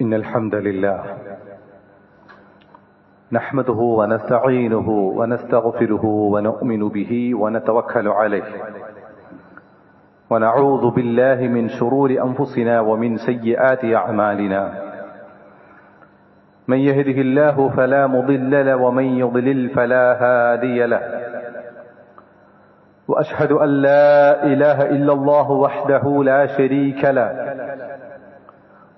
إن الحمد لله نحمده ونستعينه ونستغفره ونؤمن به ونتوكل عليه ونعوذ بالله من شرور أنفسنا ومن سيئات أعمالنا من يهده الله فلا مضل له ومن يضلل فلا هادي له وأشهد أن لا إله إلا الله وحده لا شريك له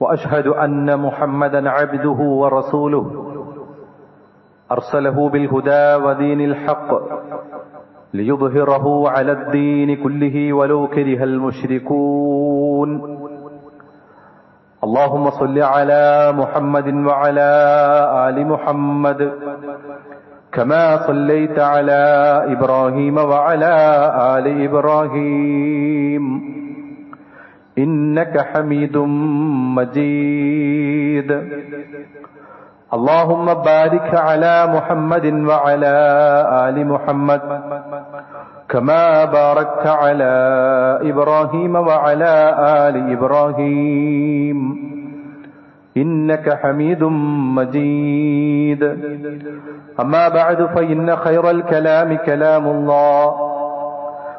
وأشهد أن محمدا عبده ورسوله أرسله بالهدى ودين الحق ليظهره على الدين كله ولو كره المشركون اللهم صل على محمد وعلى آل محمد كما صليت على إبراهيم وعلى آل إبراهيم إنك حميد مجيد اللهم بارك على محمد وعلى آل محمد كما باركت على إبراهيم وعلى آل إبراهيم إنك حميد مجيد أما بعد فإن خير الكلام كلام الله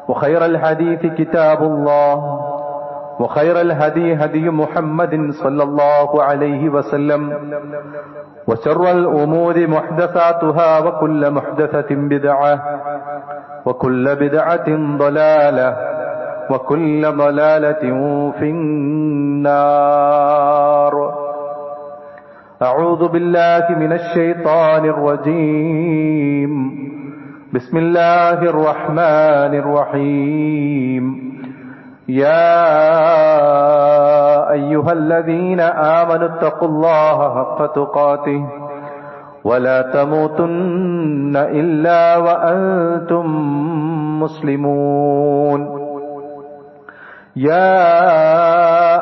وخير الحديث كتاب الله وخير الهدي هدي محمد صلى الله عليه وسلم وشر الأمور محدثاتها وكل محدثة بدعة وكل بدعة ضلالة وكل ضلالة في النار أعوذ بالله من الشيطان الرجيم بسم الله الرحمن الرحيم يا أيها الذين آمنوا اتقوا الله حق تقاته ولا تموتن إلا وأنتم مسلمون يا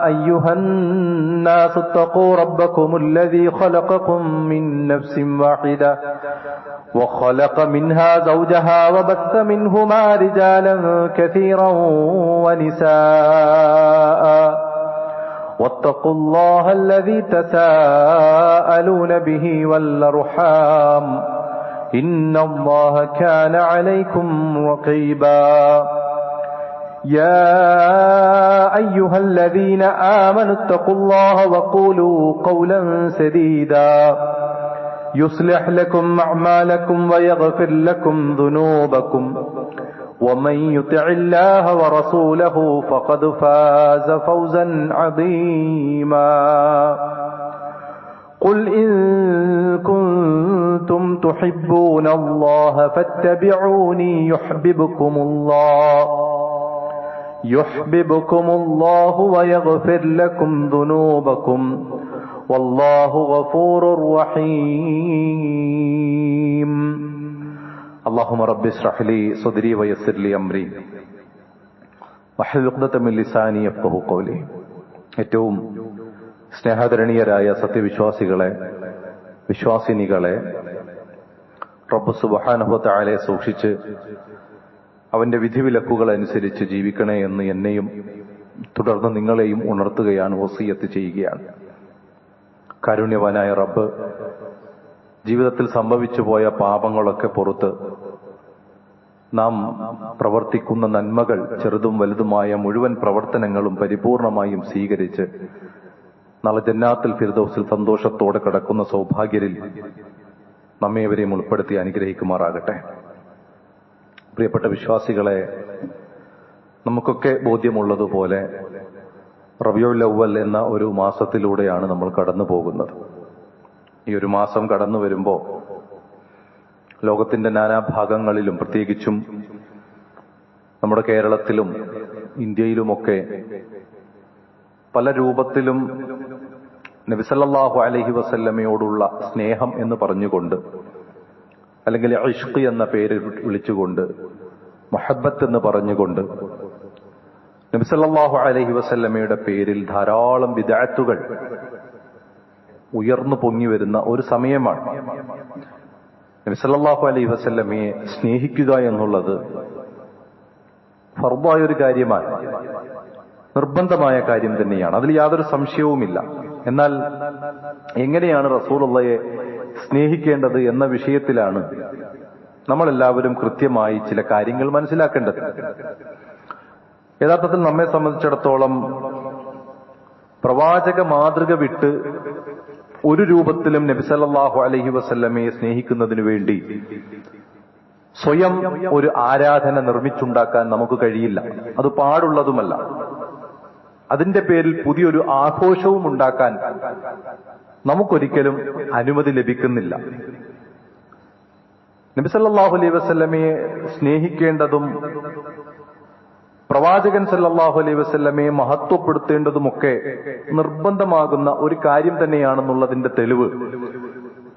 أيها الناس اتقوا ربكم الذي خلقكم من نفس واحدة وخلق منها زوجها وبث منهما رجالا كثيرا ونساء واتقوا الله الذي تساءلون به والأرحام إن الله كان عليكم رقيبا يا أيها الذين آمنوا اتقوا الله وقولوا قولا سديدا يصلح لكم أعمالكم ويغفر لكم ذنوبكم ومن يطع الله ورسوله فقد فاز فوزا عظيما قل إن كنتم تحبون الله فاتبعوني يحببكم الله ويغفر لكم ذنوبكم والله غفور رحيم اللهم رب اشرح لي صدري ويسر لي أمري واحلل عقدة من لساني يفقهوا قولي. ഏറ്റവും സ്നേഹാദരണീയരായ സത്യവിശ്വാസികളെ, വിശ്വാസിനികളെ, റബ്ബ് സുബ്ഹാനഹു വ തആലയെ സൂക്ഷിച്ച് അവന്റെ വിധിവിലക്കുകൾ അനുസരിച്ച് ജീവിക്കണേ എന്ന് എന്നെയും തുടർന്ന് നിങ്ങളെയും ഉണർത്തുകയാണ്, വസിയത്ത് ചെയ്യുകയാണ്. കാരുണ്യവാനായ റബ്ബ് ജീവിതത്തിൽ സംഭവിച്ചു പോയ പാപങ്ങളൊക്കെ പുറത്ത് നാം പ്രവർത്തിക്കുന്ന നന്മകൾ, ചെറുതും വലുതുമായ മുഴുവൻ പ്രവർത്തനങ്ങളും പരിപൂർണമായും സ്വീകരിച്ച് നാളെ ജന്നാത്തുൽ ഫിർദൗസിൽ സന്തോഷത്തോടെ കിടക്കുന്ന സൗഭാഗ്യരിൽ നമ്മേവരെയും ഉൾപ്പെടുത്തി അനുഗ്രഹിക്കുമാറാകട്ടെ. പ്രിയപ്പെട്ട വിശ്വാസികളെ, നമുക്കൊക്കെ ബോധ്യമുള്ളതുപോലെ റബീഉൽ അവ്വൽ എന്ന ഒരു മാസത്തിലൂടെയാണ് നമ്മൾ കടന്നു പോകുന്നത്. ഈ ഒരു മാസം കടന്നു വരുമ്പോൾ ലോകത്തിന്റെ നാനാഭാഗങ്ങളിലും, പ്രത്യേകിച്ചും നമ്മുടെ കേരളത്തിലും ഇന്ത്യയിലുമൊക്കെ പല രൂപത്തിലും നബി സല്ലല്ലാഹു അലൈഹി വസല്ലമയോടുള്ള സ്നേഹം എന്ന് പറഞ്ഞുകൊണ്ട്, അല്ലെങ്കിൽ ഇഷ്ഖ് എന്ന പേര് വിളിച്ചുകൊണ്ട്, മുഹബ്ബത്ത് എന്ന് പറഞ്ഞുകൊണ്ട് നബി സല്ലല്ലാഹു അലൈഹി വസല്ലമയുടെ പേരിൽ ധാരാളം ബിദ്അത്തുകൾ ഉയർന്നു പൊങ്ങി വരുന്ന ഒരു സമയമാണ്. നബി സല്ലല്ലാഹു അലൈഹി വസല്ലമയെ സ്നേഹിക്കുക എന്നുള്ളത് ഫർദായ ഒരു കാര്യമാണ്, നിർബന്ധമായ കാര്യം തന്നെയാണ്. അതിൽ യാതൊരു സംശയവുമില്ല. എന്നാൽ എങ്ങനെയാണ് റസൂലുള്ളാഹിയെ സ്നേഹിക്കേണ്ടത് എന്ന വിഷയത്തിലാണ് നമ്മളെല്ലാവരും കൃത്യമായി ചില കാര്യങ്ങൾ മനസ്സിലാക്കേണ്ടത്. യഥാർത്ഥത്തിൽ നമ്മെ സംബന്ധിച്ചിടത്തോളം പ്രവാചക മാതൃക വിട്ട് ഒരു രൂപത്തിലും നബി സല്ലല്ലാഹു അലൈഹി വസല്ലമയെ സ്നേഹിക്കുന്നതിനു വേണ്ടി സ്വയം ഒരു ആരാധന നിർമ്മിച്ചുണ്ടാക്കാൻ നമുക്ക് കഴിയില്ല. അത് പാടുള്ളതുമല്ല. അതിന്റെ പേരിൽ പുതിയൊരു ആഘോഷവും ഉണ്ടാക്കാൻ നമുക്കൊരിക്കലും അനുമതി ലഭിക്കുന്നില്ല. നബി സല്ലല്ലാഹു അലൈഹി വസല്ലമയെ സ്നേഹിക്കേണ്ടതും പ്രവാചകൻ സല്ലല്ലാഹു അലൈഹി വസല്ലമയെ മഹത്വപ്പെടുത്തേണ്ടതുമൊക്കെ നിർബന്ധമാകുന്ന ഒരു കാര്യം തന്നെയാണെന്നുള്ളതിന്റെ തെളിവ്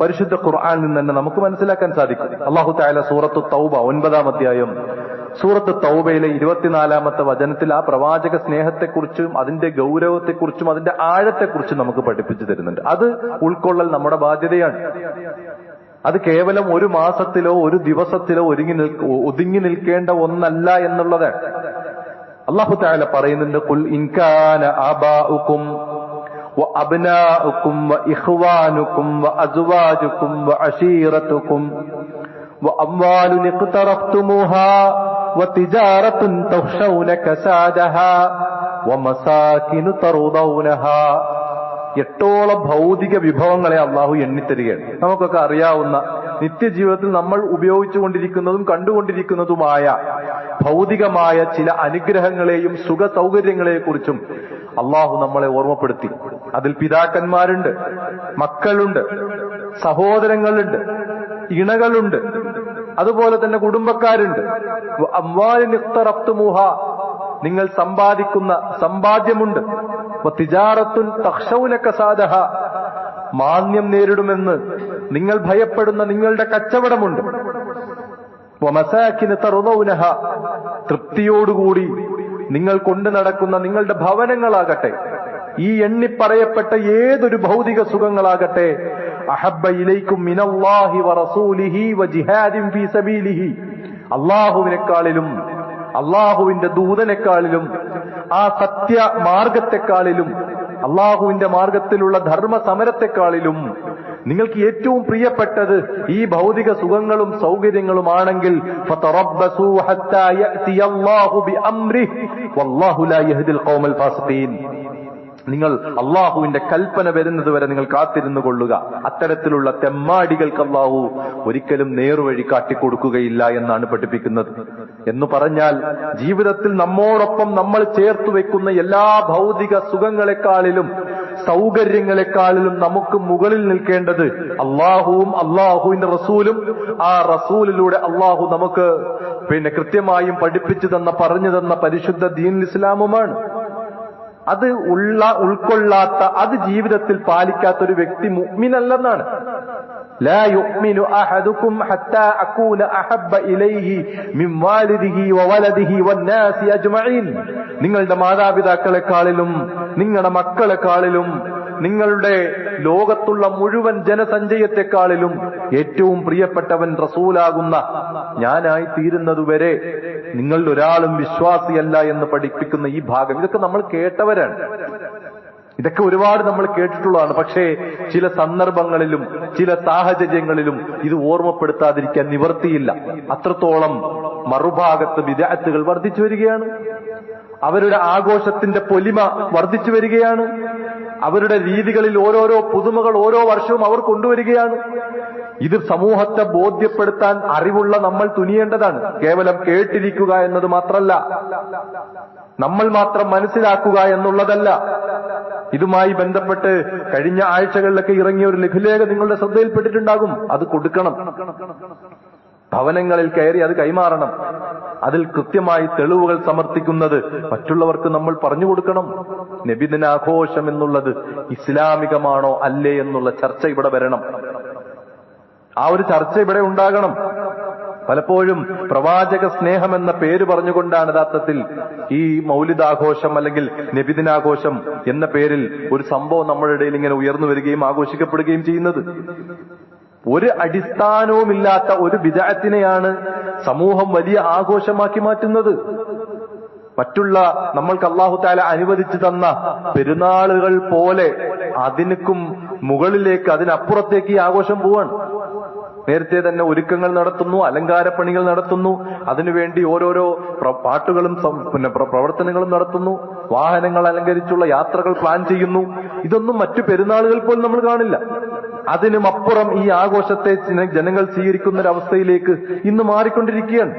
പരിശുദ്ധ ഖുർആനിൽ നിന്ന് തന്നെ നമുക്ക് മനസ്സിലാക്കാൻ സാധിക്കും. അല്ലാഹു തആല സൂറത്തു തൗബ 9-ാം അധ്യായം സൂറത്ത് തൗബയിലെ 24-ാമത്തെ വചനത്തിൽ ആ പ്രവാചക സ്നേഹത്തെക്കുറിച്ചും അതിന്റെ ഗൗരവത്തെക്കുറിച്ചും അതിന്റെ ആഴത്തെക്കുറിച്ചും നമുക്ക് പഠിപ്പിച്ചു തരുന്നുണ്ട്. അത് ഉൾക്കൊള്ളൽ നമ്മുടെ ബാധ്യതയാണ്. അത് കേവലം ഒരു മാസത്തിലോ ഒരു ദിവസത്തിലോ ഒതുങ്ങി നിൽക്കേണ്ട ഒന്നല്ല എന്നുള്ളതാണ്. അല്ലാഹു തആല പറയുന്നുണ്ട്, ഖുൽ ഇൻ കാന ആബാഉകും വഅബ്നാഉകും വഇഖ്വാനുകും വഅസ്വാജുകും വഅശീറതുകും വഅംവാലുൻ ഇഖ്തറഫ്തുമുഹാ വതിജാറത്തുൻ തഖ്ശൗന കസാദഹാ വമസാകിനു തർദൗനഹാ. 8ഓളം ഭൗതിക വിഭവങ്ങളെ അള്ളാഹു എണ്ണിത്തരികയാണ്. നമുക്കൊക്കെ അറിയാവുന്ന നിത്യജീവിതത്തിൽ നമ്മൾ ഉപയോഗിച്ചുകൊണ്ടിരിക്കുന്നതും കണ്ടുകൊണ്ടിരിക്കുന്നതുമായ ഭൗതികമായ ചില അനുഗ്രഹങ്ങളെയും സുഖ സൗകര്യങ്ങളെക്കുറിച്ചും അള്ളാഹു നമ്മളെ ഓർമ്മപ്പെടുത്തി. അതിൽ പിതാക്കന്മാരുണ്ട്, മക്കളുണ്ട്, സഹോദരങ്ങളുണ്ട്, ഇണകളുണ്ട്, അതുപോലെ തന്നെ കുടുംബക്കാരുണ്ട്. അംവാലിൻ ഇഖ്തറഫ്തുമുഹ, നിങ്ങൾ സമ്പാദിക്കുന്ന സമ്പാദ്യമുണ്ട്. തിജാറത്തുൻ തഖ്ശൗന കസാദഹ, മാന്യം നേരിടുമെന്ന് നിങ്ങൾ ഭയപ്പെടുന്ന നിങ്ങളുടെ കച്ചവടമുണ്ട്. വമസാകിന തർദൗനഹ, തൃപ്തിയോടുകൂടി നിങ്ങൾ കൊണ്ടു നടക്കുന്ന നിങ്ങളുടെ ഭവനങ്ങളാകട്ടെ, ഈ എണ്ണിപ്പറയപ്പെട്ട ഏതൊരു ഭൗതിക സുഖങ്ങളാകട്ടെ, അഹബ്ബ ഇലൈക്കും മിനല്ലാഹി വറസൂലിഹി വജിഹാദിൻ ഫീ സബീലിഹി, അല്ലാഹുവിനെക്കാളിലും അള്ളാഹുവിന്റെ ദൂതനെക്കാളിലും ആ സത്യമാർഗത്തെക്കാളിലും അള്ളാഹുവിന്റെ മാർഗത്തിലുള്ള ധർമ്മ സമരത്തെക്കാളിലും നിങ്ങൾക്ക് ഏറ്റവും പ്രിയപ്പെട്ടത് ഈ ഭൗതിക സുഖങ്ങളും സൗകര്യങ്ങളുമാണെങ്കിൽ ഫതറബ്ബസൂ ഹത്താ യഅതിയല്ലാഹു ബിഅംരിഹി വല്ലാഹു ലാ യഹ്ദിൽ ഖൗമൽ ഫാസിഖീൻ. നിങ്ങൾ അള്ളാഹുവിന്റെ കൽപ്പന വരുന്നത് വരെ നിങ്ങൾ കാത്തിരുന്നു കൊള്ളുക. അത്തരത്തിലുള്ള തെമ്മാടികൾക്ക് അള്ളാഹു ഒരിക്കലും നേർവഴി കാട്ടിക്കൊടുക്കുകയില്ല എന്നാണ് പഠിപ്പിക്കുന്നത്. എന്ന് പറഞ്ഞാൽ ജീവിതത്തിൽ നമ്മോടൊപ്പം നമ്മൾ ചേർത്തു വെക്കുന്ന എല്ലാ ഭൗതിക സുഖങ്ങളെക്കാളിലും സൗകര്യങ്ങളെക്കാളിലും നമുക്ക് മുകളിൽ നിൽക്കേണ്ടത് അള്ളാഹുവും അള്ളാഹുവിന്റെ റസൂലും, ആ റസൂലിലൂടെ അള്ളാഹു നമുക്ക് കൃത്യമായും പഠിപ്പിച്ചു തന്ന പറഞ്ഞു തന്ന പരിശുദ്ധ ദീനുൽ ഇസ്ലാമുമാണ്. അത് ഉൾക്കൊള്ളാത്ത, അത് ജീവിതത്തിൽ പാലിക്കാത്ത ഒരു വ്യക്തി മുഅ്മിനല്ലെന്നാണ്. ലാ യുഅ്മിനു അഹദുകും ഹത്താ അകൂന അഹബ്ബ ഇലൈഹി മിൻ വാലിദിഹി വവലദിഹി വന്നാസി അജ്മഈൻ. നിങ്ങളുടെ മാതാപിതാക്കളെക്കാളിലും നിങ്ങളുടെ മക്കളെക്കാളിലും നിങ്ങളുടെ ലോകത്തുള്ള മുഴുവൻ ജനസഞ്ചയത്തെക്കാളിലും ഏറ്റവും പ്രിയപ്പെട്ടവൻ റസൂലാകുന്ന ഞാനായി തീരുന്നതുവരെ നിങ്ങളിൽ ഒരാളും വിശ്വാസിയല്ല എന്ന് പഠിപ്പിക്കുന്ന ഈ ഭാഗം, ഇതൊക്കെ നമ്മൾ കേട്ടവരാണ്. ഇതൊക്കെ ഒരുപാട് നമ്മൾ കേട്ടിട്ടുള്ളതാണ്. പക്ഷേ ചില സന്ദർഭങ്ങളിലും ചില സാഹചര്യങ്ങളിലും ഇത് ഓർമ്മപ്പെടുത്താതിരിക്കാൻ നിവർത്തിയില്ല. അത്രത്തോളം മറുഭാഗത്ത് ബിദ്അത്തുകൾ വർദ്ധിച്ചു വരികയാണ്. അവരുടെ ആഘോഷത്തിന്റെ പൊലിമ വർദ്ധിച്ചു വരികയാണ്. അവരുടെ രീതികളിൽ ഓരോരോ പുതുമകൾ ഓരോ വർഷവും അവർ കൊണ്ടുവരികയാണ്. ഇത് സമൂഹത്തെ ബോധ്യപ്പെടുത്താൻ അറിവുള്ള നമ്മൾ തുനിയേണ്ടതാണ്. കേവലം കേട്ടിരിക്കുക എന്നത് മാത്രമല്ല, നമ്മൾ മാത്രം മനസ്സിലാക്കുക എന്നുള്ളതല്ല. ഇതുമായി ബന്ധപ്പെട്ട് കഴിഞ്ഞ ആഴ്ചകളിലൊക്കെ ഇറങ്ങിയ ഒരു ലഘുലേഖ നിങ്ങളുടെ ശ്രദ്ധയിൽപ്പെട്ടിട്ടുണ്ടാകും. അത് കൊടുക്കണം. ഭവനങ്ങളിൽ കയറി അത് കൈമാറണം. അതിൽ കൃത്യമായി തെളിവുകൾ സമർത്ഥിക്കുന്നത് മറ്റുള്ളവർക്ക് നമ്മൾ പറഞ്ഞു കൊടുക്കണം. നബിദിനാഘോഷം എന്നുള്ളത് ഇസ്ലാമികമാണോ അല്ലേ എന്നുള്ള ചർച്ച ഇവിടെ വരണം. ആ ഒരു ചർച്ച ഇവിടെ ഉണ്ടാകണം. പലപ്പോഴും പ്രവാചക സ്നേഹം എന്ന പേര് പറഞ്ഞുകൊണ്ടാണ് യഥാർത്ഥത്തിൽ ഈ മൗലിദാഘോഷം അല്ലെങ്കിൽ നബിദിനാഘോഷം എന്ന പേരിൽ ഒരു സംഭവം നമ്മുടെ ഇടയിൽ ഇങ്ങനെ ഉയർന്നു വരികയും ആഘോഷിക്കപ്പെടുകയും ചെയ്യുന്നത്. ഒരു അടിസ്ഥാനവുമില്ലാത്ത ഒരു ബിദ്അത്തിനെയാണ് സമൂഹം വലിയ ആഘോഷമാക്കി മാറ്റുന്നത്. മറ്റുള്ള നമ്മൾക്ക് അല്ലാഹു തആല അനുവദിച്ചു തന്ന പെരുന്നാളുകൾ പോലെ അതിനും മുകളിലേക്ക്, അതിനപ്പുറത്തേക്ക് ഈ ആഘോഷം പോവാണ്. നേരത്തെ തന്നെ ഒരുക്കങ്ങൾ നടത്തുന്നു, അലങ്കാരപ്പണികൾ നടത്തുന്നു, അതിനുവേണ്ടി ഓരോരോ പാട്ടുകളും പിന്നെ പ്രവർത്തനങ്ങളും നടത്തുന്നു, വാഹനങ്ങൾ അലങ്കരിച്ചുള്ള യാത്രകൾ പ്ലാൻ ചെയ്യുന്നു. ഇതൊന്നും മറ്റു പെരുന്നാളുകൾ പോലും നമ്മൾ കാണില്ല. അതിനുമപ്പുറം ഈ ആഘോഷത്തെ ജനങ്ങൾ സ്വീകരിക്കുന്ന ഒരവസ്ഥയിലേക്ക് ഇന്ന് മാറിക്കൊണ്ടിരിക്കുകയാണ്.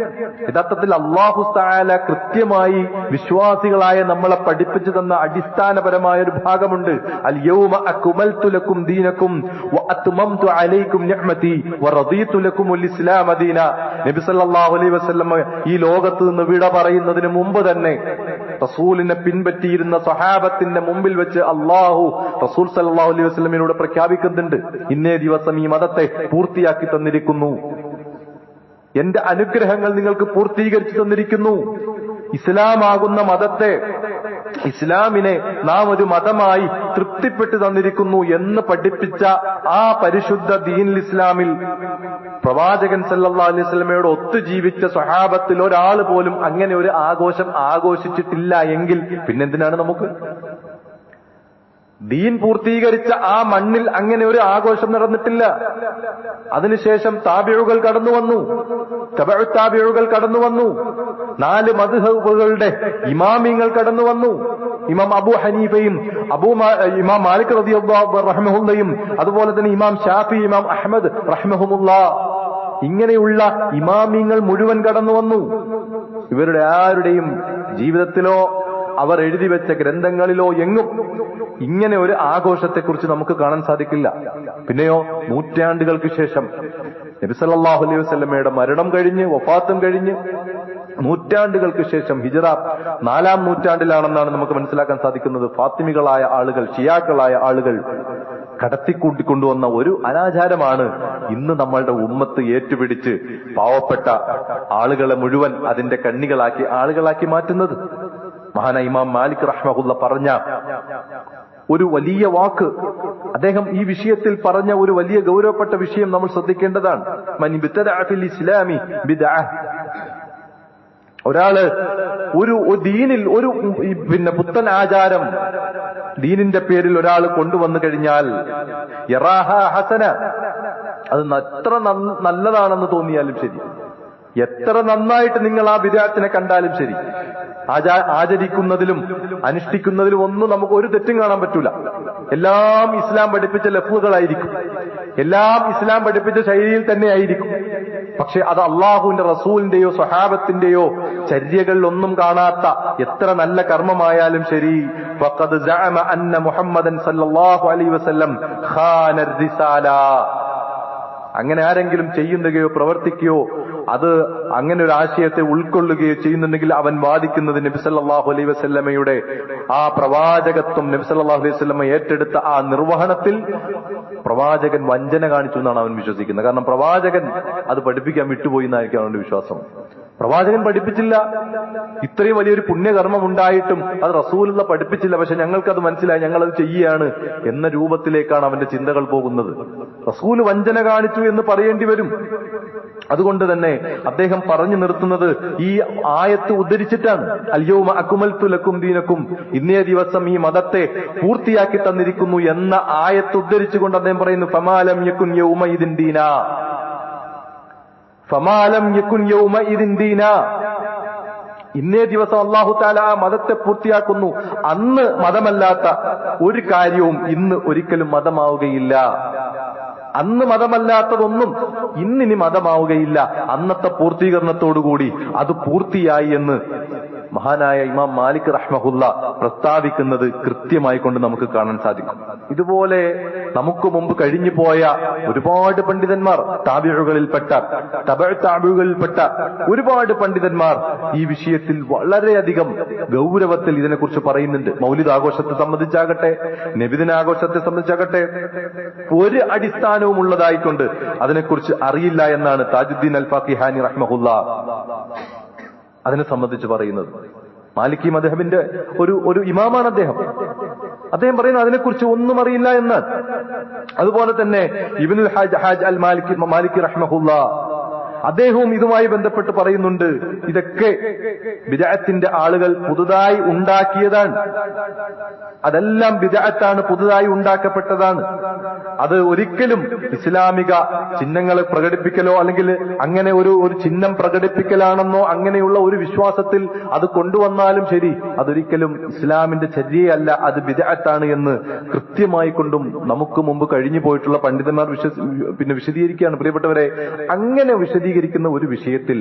യഥാർത്ഥത്തിൽ അല്ലാഹു തആല കൃത്യമായി വിശ്വാസികളായ നമ്മളെ പഠിപ്പിച്ചു തന്ന അടിസ്ഥാനപരമായ ഒരു ഭാഗമുണ്ട്. അൽ യൗമ അക്മൽതു ലക്കും ദീനക്കും വഅത്മംതു അലൈക്കും നിഅമതി വറദീതു ലക്കുമുൽ ഇസ്ലാമ ദീന. നബി സല്ലല്ലാഹു അലൈഹി വസല്ലം ഈ ലോകത്ത് നിന്ന് വിട പറയുന്നതിന് മുമ്പ് തന്നെ റസൂലിനെ പിൻപറ്റിയിരുന്ന സ്വഹാബത്തിന്റെ മുമ്പിൽ വെച്ച് അല്ലാഹു റസൂൽ സല്ലല്ലാഹു അലൈഹി വസല്ലമിനോട് പ്രഖ്യാപിക്കുന്നുണ്ട്, ഇന്നേ ദിവസം ഈ മതത്തെ പൂർത്തിയാക്കി തന്നിരിക്കുന്നു, എന്റെ അനുഗ്രഹങ്ങൾ നിങ്ങൾക്ക് പൂർത്തീകരിച്ചു തന്നിരിക്കുന്നു, ഇസ്ലാമാകുന്ന മതത്തെ, ഇസ്ലാമിനെ നാം ഒരു മതമായി തൃപ്തിപ്പെട്ടു തന്നിരിക്കുന്നു എന്ന് പഠിപ്പിച്ച ആ പരിശുദ്ധ ദീനുൽ ഇസ്ലാമിൽ പ്രവാചകൻ സല്ലല്ലാഹു അലൈഹി വസല്ലമയോട് ഒത്തുജീവിച്ച സ്വഹാബത്തിൽ ഒരാൾ പോലും അങ്ങനെ ഒരു ആഘോഷം ആഘോഷിച്ചിട്ടില്ല എങ്കിൽ പിന്നെന്തിനാണ് നമുക്ക്? ദീൻ പൂർത്തീകരിച്ച ആ മണ്ണിൽ അങ്ങനെ ഒരു ആഘോഷം നടന്നിട്ടില്ല. അതിനുശേഷം താബിഉകൾ കടന്നു വന്നു, തബഉ താബിഉകൾ കടന്നു വന്നു, 4 മദ്ഹബുകളുടെ ഇമാമിങ്ങൾ കടന്നു വന്നു. ഇമാം അബൂ ഹനീഫയും ഇമാം മാലിക് റളിയല്ലാഹു റഹ്മഹുല്ലയും അതുപോലെ തന്നെ ഇമാം ഷാഫി, ഇമാം അഹ്മദ് റഹ്മഹുമുല്ലാഹ്, ഇങ്ങനെയുള്ള ഇമാമിങ്ങൾ മുഴുവൻ കടന്നു വന്നു. ഇവരുടെ ആരുടെയും ജീവിതത്തിലോ അവർ എഴുതി വെച്ച ഗ്രന്ഥങ്ങളിലോ എങ്ങും ഇങ്ങനെ ഒരു ആഘോഷത്തെക്കുറിച്ച് നമുക്ക് കാണാൻ സാധിക്കില്ല. പിന്നെയോ നൂറ്റാണ്ടുകൾക്ക് ശേഷം നബി സല്ലല്ലാഹു അലൈഹി വസല്ലമയുടെ മരണം കഴിഞ്ഞ്, വഫാത്തും കഴിഞ്ഞ് നൂറ്റാണ്ടുകൾക്ക് ശേഷം ഹിജ്റ 4-ാം നൂറ്റാണ്ടിലാണെന്നാണ് നമുക്ക് മനസ്സിലാക്കാൻ സാധിക്കുന്നത്. ഫാത്തിമികളായ ആളുകൾ, ഷിയാക്കളായ ആളുകൾ കടത്തിക്കൂട്ടിക്കൊണ്ടുവന്ന ഒരു അനാചാരമാണ് ഇന്ന് നമ്മളുടെ ഉമ്മത്ത് ഏറ്റുപിടിച്ച് പാവപ്പെട്ട ആളുകളെ മുഴുവൻ അതിന്റെ കണ്ണികളാക്കി ആളുകളാക്കി മാറ്റുന്നത്. മഹാനായ ഇമാം മാലിക് റഹ്മഹുല്ല പറഞ്ഞ ഒരു വലിയ വാക്ക്, അദ്ദേഹം ഈ വിഷയത്തിൽ പറഞ്ഞ ഒരു വലിയ ഗൗരവപ്പെട്ട വിഷയം നമ്മൾ ശ്രദ്ധിക്കേണ്ടതാണ്. മൻ ഇബ്തദഅ ഫിൽ ഇസ്ലാമി ബിദ്അ, ഒരാള് ഒരു ദീനിൽ ഒരു പിന്നെ പുത്തൻ ആചാരം ദീനിന്റെ പേരിൽ ഒരാൾ കൊണ്ടുവന്നു കഴിഞ്ഞാൽ യറാഹ ഹസന, അത് എത്ര നല്ലതാണെന്ന് തോന്നിയാലും ശരി, എത്ര നന്നായിട്ട് നിങ്ങൾ ആ ബിദ്അത്തിനെ കണ്ടാലും ശരി, ആചരിക്കുന്നതിലും അനുഷ്ഠിക്കുന്നതിലും ഒന്നും നമുക്ക് ഒരു തെറ്റും കാണാൻ പറ്റൂല. എല്ലാം ഇസ്ലാം പഠിപ്പിച്ച ലഫ്ളുകളായിരിക്കും, എല്ലാം ഇസ്ലാം പഠിപ്പിച്ച ശൈലിയിൽ തന്നെ ആയിരിക്കും. പക്ഷെ അത് അള്ളാഹുവിന്റെ റസൂലിന്റെയോ സ്വഹാബത്തിന്റെയോ ചര്യകളിലൊന്നും കാണാത്ത എത്ര നല്ല കർമ്മമായാലും ശരി, ഫഖദ് സഅമ അന്ന മുഹമ്മദൻ സല്ലല്ലാഹു അലൈഹി വസല്ലം ഖാന റിസാല, അങ്ങനെ ആരെങ്കിലും ചെയ്യുകയോ പ്രവർത്തിക്കുകയോ അത് അങ്ങനെ ഒരു ആശയത്തെ ഉൾക്കൊള്ളുകയോ ചെയ്യുന്നുണ്ടെങ്കിൽ അവൻ വാദിക്കുന്നത് നബി സല്ലല്ലാഹു അലൈഹി വസല്ലമയുടെ ആ പ്രവാചകത്വം, നബി സല്ലല്ലാഹു അലൈഹി വസല്ലമ ഏറ്റെടുത്ത ആ നിർവഹണത്തിൽ പ്രവാചകൻ വഞ്ചന കാണിച്ചു എന്നാണ് അവൻ വിശ്വസിക്കുന്നത്. കാരണം പ്രവാചകൻ അത് പഠിപ്പിക്കാൻ വിട്ടുപോയി എന്നായിരിക്കും അവന്റെ വിശ്വാസം. പ്രവാചകൻ പഠിപ്പിച്ചില്ല, ഇത്രയും വലിയൊരു പുണ്യകർമ്മം ഉണ്ടായിട്ടും അത് റസൂലുള്ള പഠിപ്പിച്ചില്ല, പക്ഷെ ഞങ്ങൾക്കത് മനസ്സിലായി, ഞങ്ങളത് ചെയ്യുകയാണ് എന്ന രൂപത്തിലേക്കാണ് അവന്റെ ചിന്തകൾ പോകുന്നത്. റസൂല് വഞ്ചന കാണിച്ചു എന്ന് പറയേണ്ടി വരും. അതുകൊണ്ട് തന്നെ അദ്ദേഹം പറഞ്ഞു നിർത്തുന്നത് ഈ ആയത്ത് ഉദ്ധരിച്ചിട്ടാണ്. അൽ യൗമ അക്മൽതു ലക്കും ദീനക്കും, ഇന്നേ ദിവസം ഈ മതത്തെ പൂർത്തിയാക്കി തന്നിരിക്കുന്നു എന്ന ആയത്ത് ഉദ്ധരിച്ചുകൊണ്ട് അദ്ദേഹം പറയുന്നു, ഫമാലം യകുൻ യൗമഇദിൻ ദീന, ഫമാലം യകുൻ യൗമഇദിൻ ദീന, ഇന്നേ ദിവസം അല്ലാഹു തആല ആ മതത്തെ പൂർത്തിയാക്കുന്നു. അന്ന് മതമല്ലാത്ത ഒരു കാര്യവും ഇന്ന് ഒരിക്കലും മതമാവുകയില്ല. അന്ന് മതമല്ലാത്തതൊന്നും ഇന്നിനി മതമാവുകയില്ല. അന്നത്തെ പൂർത്തീകരണത്തോടുകൂടി അത് പൂർത്തിയായി എന്ന് മഹാനായ ഇമാം മാലിക് റഹ്മഹുല്ല പ്രസ്താവിക്കുന്നത് കൃത്യമായി കൊണ്ട് നമുക്ക് കാണാൻ സാധിക്കും. ഇതുപോലെ നമുക്ക് മുമ്പ് കഴിഞ്ഞു പോയ ഒരുപാട് പണ്ഡിതന്മാർ, താബിഉകളിൽപ്പെട്ട, തബഉ താബിഉകളിൽപ്പെട്ട ഒരുപാട് പണ്ഡിതന്മാർ ഈ വിഷയത്തിൽ വളരെയധികം ഗൗരവത്തിൽ ഇതിനെക്കുറിച്ച് പറയുന്നുണ്ട്. മൗലിദ് ആഘോഷത്തെ സംബന്ധിച്ചാകട്ടെ, നബിദിനാഘോഷത്തെ സംബന്ധിച്ചാകട്ടെ, ഒരു അടിസ്ഥാനവും ഉള്ളതായിക്കൊണ്ട് അതിനെക്കുറിച്ച് അറിയില്ല എന്നാണ് താജുദ്ദീൻ അൽ ഫാഖിഹാനി റഹ്മഹുല്ല അതിനെ സംബന്ധിച്ച് പറയുന്നത്. മാലിക്കി മദ്ഹബിന്റെ ഒരു ഇമാമാണ് അദ്ദേഹം. അദ്ദേഹം പറയുന്നത് അതിനെക്കുറിച്ച് ഒന്നും അറിയില്ല എന്നാണ്. അതുപോലെ തന്നെ ഇബ്നുൽ ഹാജ് അൽ മാലിക്കി റഹ്മഹുല്ല അദ്ദേഹവും ഇതുമായി ബന്ധപ്പെട്ട് പറയുന്നുണ്ട്, ഇതൊക്കെ ബിദ്അത്തിന്റെ ആളുകൾ പുതുതായി ഉണ്ടാക്കിയതാണ്. അതെല്ലാം ബിദ്അത്താണ്, പുതുതായി ഉണ്ടാക്കപ്പെട്ടതാണ്. അത് ഒരിക്കലും ഇസ്ലാമിക ചിഹ്നങ്ങളെ പ്രകടിപ്പിക്കലോ അല്ലെങ്കിൽ അങ്ങനെ ഒരു ചിഹ്നം പ്രകടിപ്പിക്കലാണെന്നോ അങ്ങനെയുള്ള ഒരു വിശ്വാസത്തിൽ അത് കൊണ്ടുവന്നാലും ശരി, അതൊരിക്കലും ഇസ്ലാമിന്റെ ചര്യയല്ല, അത് ബിദ്അത്താണ് എന്ന് കൃത്യമായി കൊണ്ടും നമുക്ക് മുമ്പ് കഴിഞ്ഞു പോയിട്ടുള്ള പണ്ഡിതന്മാർ വിശദീകരിക്കുകയാണ്. പ്രിയപ്പെട്ടവരെ, അങ്ങനെ വിശദീകരിക്കുന്ന ഒരു വിഷയത്തിൽ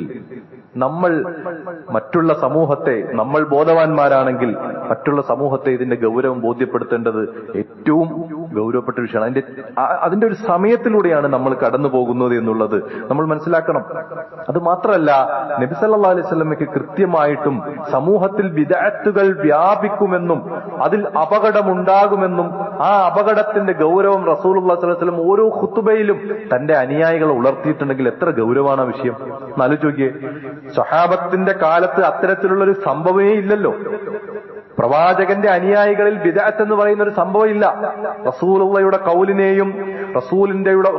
നമ്മൾ മറ്റുള്ള സമൂഹത്തെ, നമ്മൾ ബോധവാന്മാരാണെങ്കിൽ മറ്റുള്ള സമൂഹത്തെ ഇതിന്റെ ഗൗരവം ബോധ്യപ്പെടുത്തേണ്ടത് ഏറ്റവും ഗൗരവപ്പെട്ട വിഷയമാണ്. അതിന്റെ ഒരു സമയത്തിലൂടെയാണ് നമ്മൾ കടന്നു പോകുന്നത് എന്നുള്ളത് നമ്മൾ മനസ്സിലാക്കണം. അത് മാത്രമല്ല, നബി സല്ലല്ലാഹു അലൈഹി വസല്ലമയ്ക്ക് കൃത്യമായിട്ടും സമൂഹത്തിൽ ബിദ്അത്തുകൾ വ്യാപിക്കുമെന്നും അതിൽ അപകടമുണ്ടാകുമെന്നും ആ അപകടത്തിന്റെ ഗൗരവം റസൂലുള്ളാഹി സ്വല്ലല്ലാഹു അലൈഹി വസല്ലം ഓരോ ഖുതുബയിലും തന്റെ അനുയായികളെ ഉണർത്തിയിട്ടുണ്ടെങ്കിൽ എത്ര ഗൗരവമാണ് ആ വിഷയം. ആലോചിച്ച് സ്വഹാബത്തിന്റെ കാലത്ത് അത്തരത്തിലുള്ള ഒരു സംഭവമേ ഇല്ലല്ലോ. പ്രവാചകന്റെ അനുയായികളിൽ ബിദ്അത്ത് എന്ന് പറയുന്ന ഒരു സംഭവം ഇല്ല. റസൂലുള്ളാഹിയുടെ ഖൗലിനെയും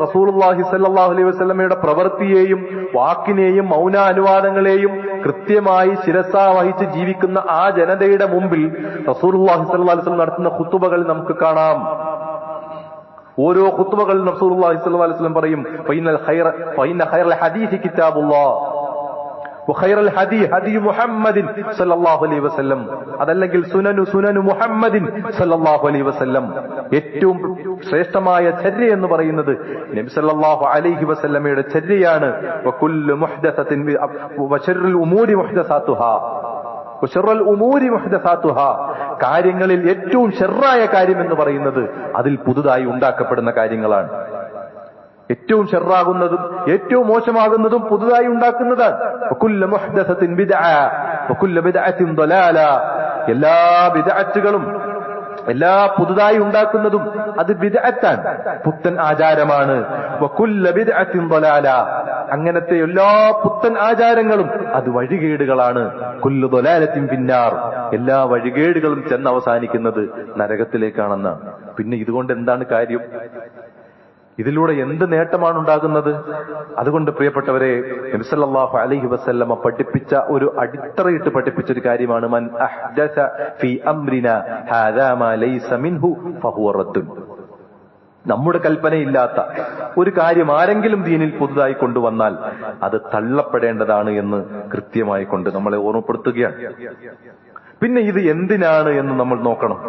റസൂലുള്ളാഹി സ്വല്ലല്ലാഹു അലൈഹി വസല്ലമയുടെ പ്രവൃത്തിയെയും വാക്കിനെയും മൗന അനുവാദങ്ങളെയും കൃത്യമായി ശിരസാ വഹിച്ച് ജീവിക്കുന്ന ആ ജനതയുടെ മുമ്പിൽ റസൂലുള്ളാഹി സ്വല്ലല്ലാഹു അലൈഹി വസല്ലം നടത്തുന്ന ഖുതുബകൾ നമുക്ക് കാണാം. ഓരോ ഖുതുബകളിലും റസൂലുള്ളാഹി സ്വല്ലല്ലാഹു അലൈഹി വസല്ലം പറയും, ഫഇന്ന ഖൈറൽ ഹദീസി കിതാബുല്ലാഹ് വഖൈറൽ ഹദി ഹദി മുഹമ്മദിൻ സല്ലല്ലാഹു അലൈഹി വസല്ലം, അതല്ലെങ്കിൽ സുനനു മുഹമ്മദിൻ സല്ലല്ലാഹു അലൈഹി വസല്ലം. ഏറ്റവും ശ്രേഷ്ഠമായ ചര്യ എന്ന് പറയുന്നത് നബി സല്ലല്ലാഹു അലൈഹി വസല്ലമയുടെ ചര്യയാണ്. വകുല്ലു മുഹ്ദസത്തിൻ വശർറുൽ ഉമൂരി മുഹ്ദസാതുഹാ വശർറുൽ ഉമൂരി മുഹ്ദസാതുഹാ, കാര്യങ്ങളിൽ ഏറ്റവും ഷർറായ കാര്യം എന്ന് പറയുന്നത് അതിൽ പുതുതായി ഉണ്ടാക്കപ്പെടുന്ന കാര്യങ്ങളാണ്. ഏറ്റവും ഷർറാകുന്നതും ഏറ്റവും മോശമാകുന്നതും പുതുതായി ഉണ്ടാക്കുന്നതാണ്. വകുല്ലു മുഹ്ദസത്തിൻ ബിദ്അ വകുല്ലു ബിദ്അത്തിൻ ദലാല, എല്ലാ ബിദ്അത്തുകളും എല്ലാ പുതുതായി ഉണ്ടാക്കുന്നതും അത് ബിദ്അത്താണ്, പുത്തൻ ആചാരമാണ്. വകുല്ലു ബിദ്അത്തിൻ ദലാല, അങ്ങനത്തെ എല്ലാ പുത്തൻ ആചാരങ്ങളും അത് വഴികേടുകളാണ്. കുല്ലു ദലാലത്തിൻ ഫിന്നാർ, എല്ലാ വഴികേടുകളും ചെന്ന് അവസാനിക്കുന്നത് നരകത്തിലേക്കാണെന്നാണ്. പിന്നെ ഇതുകൊണ്ട് എന്താണ് കാര്യം? ഇതിലൂടെ എന്ത് നേട്ടമാണ് ഉണ്ടാകുന്നത്? അതുകൊണ്ട് പ്രിയപ്പെട്ടവരെ, നബി സല്ലല്ലാഹു അലൈഹി വസല്ലമ പഠിപ്പിച്ച ഒരു അടിത്തറയിട്ട് പഠിപ്പിച്ച ഒരു കാര്യമാണ് മൻ അഹ്ദസ ഫീ അംരിനാ ഹാദാ മാ ലൈസ മിൻഹു ഫഹുവ റദ്ദുൻ. നമ്മുടെ കൽപ്പനയില്ലാത്ത ഒരു കാര്യം ആരെങ്കിലും ദീനിൽ പുതുതായി കൊണ്ടുവന്നാൽ അത് തള്ളപ്പെടേണ്ടതാണ് എന്ന് കൃത്യമായി കൊണ്ട് നമ്മളെ ഓർമ്മപ്പെടുത്തുകയാണ്. പിന്നെ ഇത് എന്തിനാണ് എന്ന് നമ്മൾ നോക്കണം.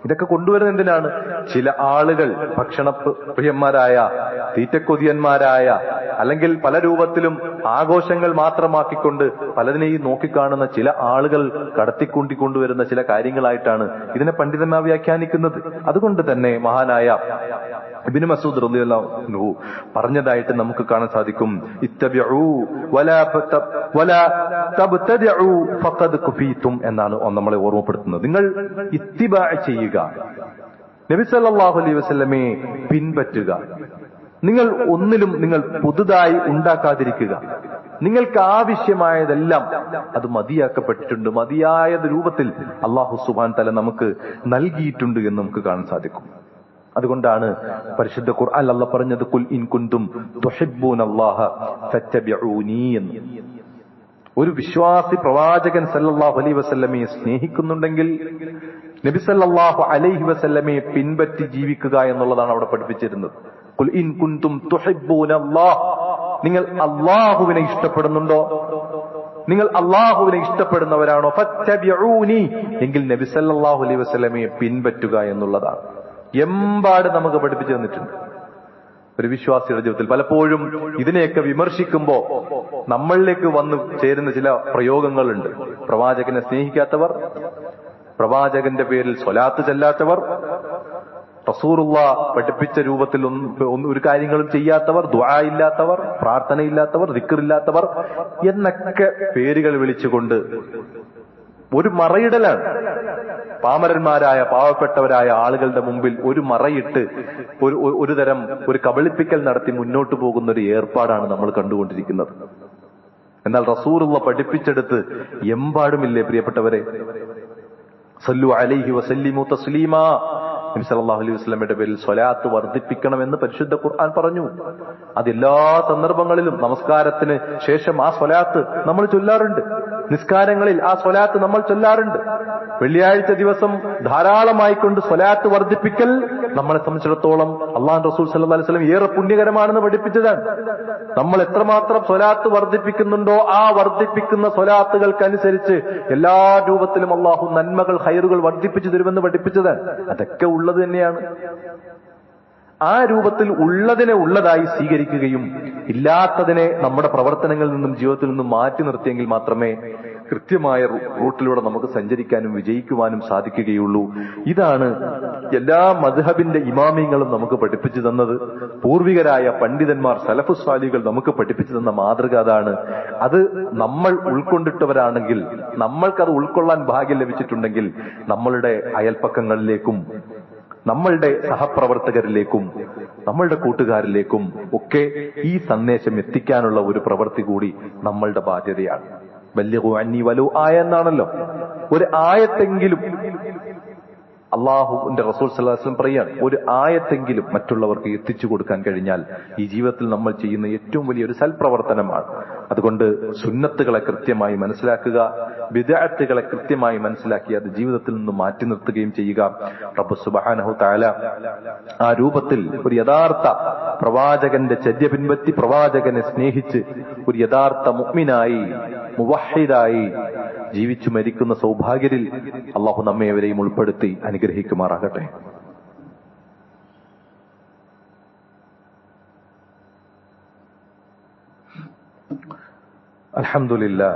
ഇതൊക്കെ കൊണ്ടുവരുന്നത് എന്തിനാണ്? ചില ആളുകൾ ഭക്ഷണ പ്രിയന്മാരായ, തീറ്റക്കൊതിയന്മാരായ, അല്ലെങ്കിൽ പല രൂപത്തിലും ആഘോഷങ്ങൾ മാത്രമാക്കിക്കൊണ്ട് പലതിനെയും നോക്കിക്കാണുന്ന ചില ആളുകൾ കടത്തിക്കൊണ്ടുവരുന്ന ചില കാര്യങ്ങളായിട്ടാണ് ഇതിനെ പണ്ഡിതന്മാർ വ്യാഖ്യാനിക്കുന്നത്. അതുകൊണ്ട് തന്നെ മഹാനായ ഇബ്നു മസ്ഊദ് റളിയല്ലാഹു അൻഹു പറഞ്ഞതായിട്ട് നമുക്ക് കാണാൻ സാധിക്കും, ഇത്തബിഉ വലാ തബ്തദിഉ ഫഖദ് കുഫീതും എന്നാണ് നമ്മളെ ഓർമ്മപ്പെടുത്തുന്നത്. നിങ്ങൾ ഇത്തിബാ ചെയ്യുക, നബി സല്ലല്ലാഹു അലൈഹി വസല്ലമയെ പിൻപറ്റുക, നിങ്ങൾ ഒന്നിലും നിങ്ങൾ പുതുതായി ഉണ്ടാക്കാതിരിക്കുക. നിങ്ങൾക്ക് ആവശ്യമായതെല്ലാം അത് മതിയാക്കപ്പെട്ടിട്ടുണ്ട്, മതിയായ രൂപത്തിൽ അല്ലാഹു സുബ്ഹാനഹു തആല നമുക്ക് നൽകിയിട്ടുണ്ട് എന്ന് നമുക്ക് കാണാൻ സാധിക്കും. അതുകൊണ്ടാണ് പരിശുദ്ധ ഖുർആൻ അല്ലാഹ് പറഞ്ഞത് ഖുൽ ഇൻ കുൻതും തുഹിബ്ബൂനല്ലാഹ ഫത്തബിഊനി എന്ന്. ഒരു വിശ്വാസി പ്രവാചകൻ സല്ലല്ലാഹു അലൈഹി വസല്ലമയെ സ്നേഹിക്കുന്നുണ്ടെങ്കിൽ നബി സല്ലല്ലാഹു അലൈഹി വസല്ലമയെ പിൻപറ്റി ജീവിക്കുക എന്നുള്ളതാണ് അവിടെ പഠിപ്പിച്ചിരുന്നത്. ഖുൽ ഇൻ കുൻതും തുഹിബ്ബൂനല്ലാഹ്, നിങ്ങൾ അല്ലാഹുവിനെ ഇഷ്ടപ്പെടുന്നുണ്ടോ? നിങ്ങൾ അല്ലാഹുവിനെ ഇഷ്ടപ്പെടുന്നവരാണോ? ഫത്തബിഊനി, എങ്കിൽ നബി സല്ലല്ലാഹു അലൈഹി വസല്ലമയെ പിൻപറ്റുക എന്നുള്ളതാണ്. എമ്പാട് നമുക്ക് പഠിപ്പിച്ചു തന്നിട്ടുണ്ട്. ഒരു വിശ്വാസിയുടെ ജീവിതത്തിൽ പലപ്പോഴും ഇതിനെയൊക്കെ വിമർശിക്കുമ്പോ നമ്മളിലേക്ക് വന്നു ചേരുന്ന ചില പ്രയോഗങ്ങളുണ്ട്. പ്രവാചകനെ സ്നേഹിക്കാത്തവർ, പ്രവാചകന്റെ പേരിൽ സ്വലാത്ത് ചെല്ലാത്തവർ, റസൂലുള്ളാഹ് പഠിപ്പിച്ച രൂപത്തിൽ ഒരു കാര്യങ്ങളും ചെയ്യാത്തവർ, ദുആ ഇല്ലാത്തവർ, പ്രാർത്ഥനയില്ലാത്തവർ, ദിക്റില്ലാത്തവർ എന്നൊക്കെ പേരുകൾ വിളിച്ചുകൊണ്ട് ഒരു മറയിടലാണ്. പാമരന്മാരായ പാവപ്പെട്ടവരായ ആളുകളുടെ മുമ്പിൽ ഒരു മറയിട്ട് ഒരു തരം ഒരു കബളിപ്പിക്കൽ നടത്തി മുന്നോട്ട് പോകുന്ന ഒരു ഏർപ്പാടാണ് നമ്മൾ കണ്ടുകൊണ്ടിരിക്കുന്നത്. എന്നാൽ റസൂലുള്ളാഹ് പഠിപ്പിച്ചെടുത്ത് എമ്പാടുമില്ലേ പ്രിയപ്പെട്ടവരെ? സല്ലു അലൈഹി വസല്ലിമു തസ്ലീമാ, നബി സല്ലല്ലാഹു അലൈഹി വസല്ലമയുടെ പേരിൽ സ്വലാത്ത് വർദ്ധിപ്പിക്കണമെന്ന് പരിശുദ്ധ ഖുർആൻ പറഞ്ഞു. അതെല്ലാ സന്ദർഭങ്ങളിലും നമസ്കാരത്തിന് ശേഷം ആ സ്വലാത്ത് നമ്മൾ ചൊല്ലാറുണ്ട്. നിസ്കാരങ്ങളിൽ ആ സ്വലാത്ത് നമ്മൾ ചൊല്ലാറുണ്ട്. വെള്ളിയാഴ്ച ദിവസം ധാരാളമായി കൊണ്ട് സ്വലാത്ത് വർദ്ധിപ്പിക്കൽ നമ്മളെ സംബന്ധിച്ചിടത്തോളം അള്ളാഹു റസൂൽ സല്ലല്ലാഹു അലൈഹി വസല്ലം ഏറെ പുണ്യകരമാണെന്ന് പഠിപ്പിച്ചതാണ്. നമ്മൾ എത്രമാത്രം സ്വലാത്ത് വർദ്ധിപ്പിക്കുന്നുണ്ടോ ആ വർദ്ധിപ്പിക്കുന്ന സ്വലാത്തുകൾക്കനുസരിച്ച് എല്ലാ രൂപത്തിലും അള്ളാഹു നന്മകൾ ഹൈറുകൾ വർദ്ധിപ്പിച്ചു തരുമെന്ന് പഠിപ്പിച്ചതാണ്. അതൊക്കെ ഉള്ളത് തന്നെയാണ്. ആ രൂപത്തിൽ ഉള്ളതിനെ ഉള്ളതായി സ്വീകരിക്കുകയും ഇല്ലാത്തതിനെ നമ്മുടെ പ്രവർത്തനങ്ങളിൽ നിന്നും ജീവിതത്തിൽ നിന്നും മാറ്റി നിർത്തിയെങ്കിൽ മാത്രമേ കൃത്യമായ റൂട്ടിലൂടെ നമുക്ക് സഞ്ചരിക്കാനും വിജയിക്കുവാനും സാധിക്കുകയുള്ളൂ. ഇതാണ് എല്ലാ മദ്ഹബിന്റെ ഇമാമിങ്ങളും നമുക്ക് പഠിപ്പിച്ചു തന്നത്. പൂർവികരായ പണ്ഡിതന്മാർ സലഫുസ് സാലികൾ നമുക്ക് പഠിപ്പിച്ചു തന്ന മാതൃക അതാണ്. അത് നമ്മൾ ഉൾക്കൊണ്ടിട്ടവരാണെങ്കിൽ, നമ്മൾക്കത് ഉൾക്കൊള്ളാൻ ഭാഗ്യം ലഭിച്ചിട്ടുണ്ടെങ്കിൽ നമ്മളുടെ അയൽപ്പക്കങ്ങളിലേക്കും നമ്മളുടെ സഹപ്രവർത്തകരിലേക്കും നമ്മളുടെ കൂട്ടുകാരിലേക്കും ഒക്കെ ഈ സന്ദേശം എത്തിക്കാനുള്ള ഒരു പ്രവൃത്തി കൂടി നമ്മളുടെ ബാധ്യതയാണ്. ബല്ലിഗു അന്നി വലൗ ആയ എന്നാണല്ലോ. ഒരു ആയത്തെങ്കിലും അള്ളാഹുവിന്റെ റസൂൽ സല്ലല്ലാഹു അലൈഹി വസല്ലം പറയാണ്, ഒരു ആയത്തെങ്കിലും മറ്റുള്ളവർക്ക് എത്തിച്ചു കൊടുക്കാൻ കഴിഞ്ഞാൽ ഈ ജീവിതത്തിൽ നമ്മൾ ചെയ്യുന്ന ഏറ്റവും വലിയൊരു സൽപ്രവർത്തനമാണ്. അതുകൊണ്ട് സുന്നത്തുകളെ കൃത്യമായി മനസ്സിലാക്കുക, ബിദ്അത്തുകളെ കൃത്യമായി മനസ്സിലാക്കി അത് ജീവിതത്തിൽ നിന്ന് മാറ്റി നിർത്തുകയും ചെയ്യുക. റബ്ബ് സുബ്ഹാനഹു തആല ആ രൂപത്തിൽ ഒരു യഥാർത്ഥ പ്രവാചകന്റെ ചര്യ പിൻപറ്റി പ്രവാചകനെ സ്നേഹിച്ച് ഒരു യഥാർത്ഥ മുഅ്മിനായി മുവഹ്ഹിദായി ജീവിച്ചു മരിക്കുന്ന സൗഭാഗ്യരിൽ അള്ളാഹു നമ്മേവരെയും ഉൾപ്പെടുത്തി അനുഗ്രഹിക്കുമാറാകട്ടെ. അൽഹംദുലില്ലാ